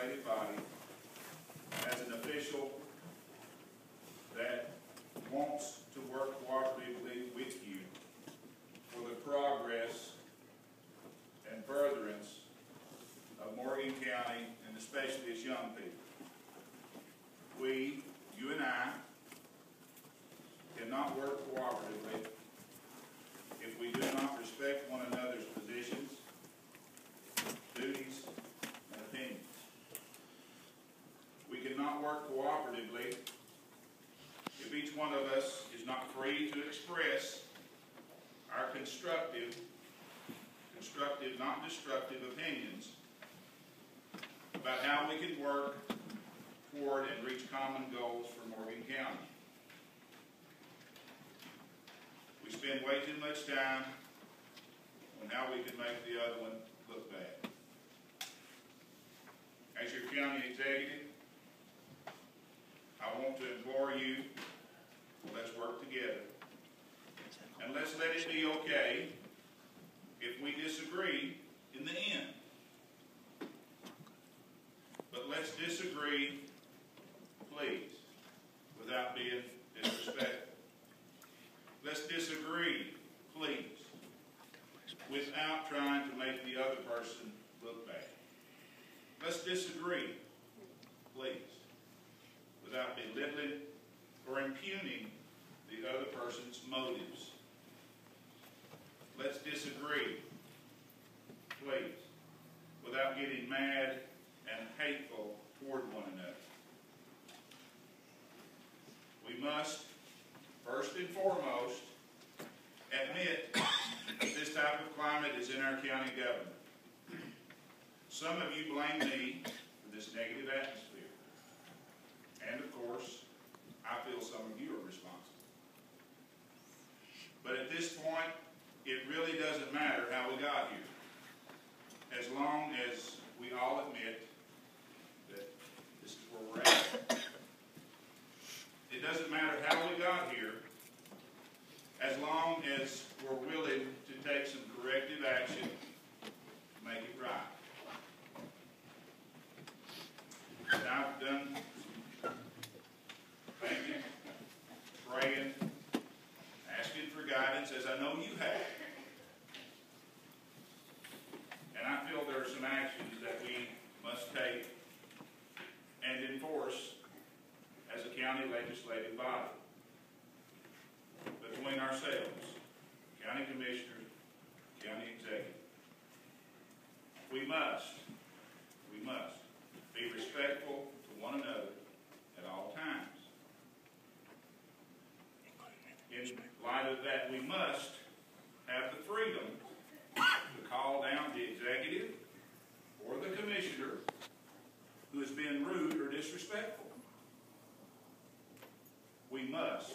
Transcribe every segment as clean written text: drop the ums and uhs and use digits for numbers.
legislative body as an official that wants to work cooperatively with you for the progress and furtherance of Morgan County, and especially its young people. We, you and I, cannot work cooperatively if we do not respect one another's positions, duties, and opinions. We cannot work cooperatively if each one of us is not free to express our constructive, not destructive opinions about how we can work toward and reach common goals for Morgan County. We spend way too much time on how we can make the other one look bad. As your county executive, I want to implore you, let's work together. And let's let it be okay if we disagree in the end. But let's disagree, please, without being disrespectful. Let's disagree, please, without trying to make the other person look bad. Let's disagree, please, without belittling or impugning the other person's motives. Let's disagree, please, without getting mad and hateful toward one another. We must, first and foremost, admit that this type of climate is in our county government. Some of you blame me for this negative atmosphere. And of course, I feel some of you are responsible. But at this point, it really doesn't matter how we got here, as long as we all admit that this is where we're at. It doesn't matter how we got here, as long as we're willing to take some corrective action to make it right. And I've done thinking, praying, asking for guidance, as I know you have. And I feel there are some actions that we must take and enforce as a county legislative body between ourselves, county commissioners, county executive. We must be respectful to one another at all times. In light of that, we must have the freedom to call down the executive or the commissioner who has been rude or disrespectful. We must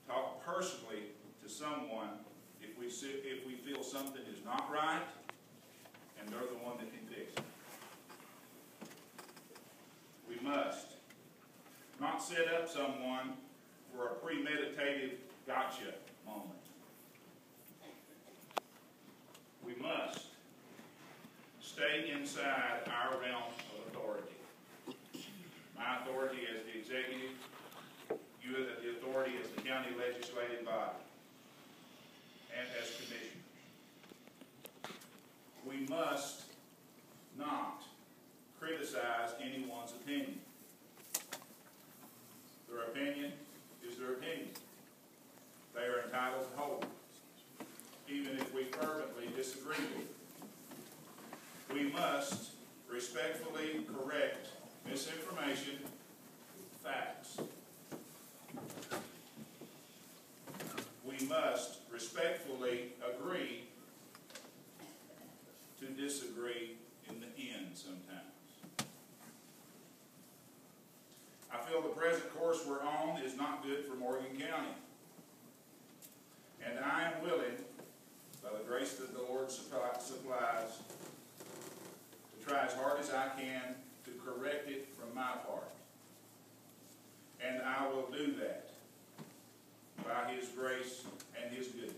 talk personally to someone if we feel something is not right and they're the one that can fix it. We must not set up someone for a premeditated gotcha moment. We must stay inside our realm of authority. My authority as the executive, you as the authority as the county legislative body, and as commissioners. We must not criticize anyone's opinion. Their opinion is their opinion. They are entitled to hold it, even if we fervently disagree with it. We must respectfully correct misinformation with facts. We must respectfully agree to disagree in the end sometimes. I feel the present course we're on is not good for Morgan County. And I am willing, by the grace that the Lord supplies, to try as hard as I can to correct it from my part. And I will do that by His grace and His goodness.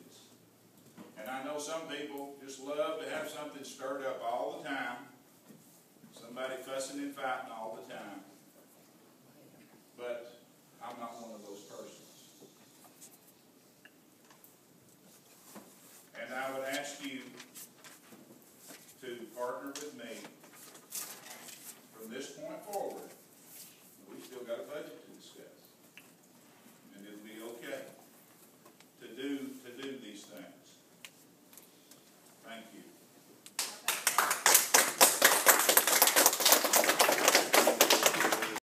And I know some people just love to have something stirred up all the time, Somebody fussing and fighting all the time. But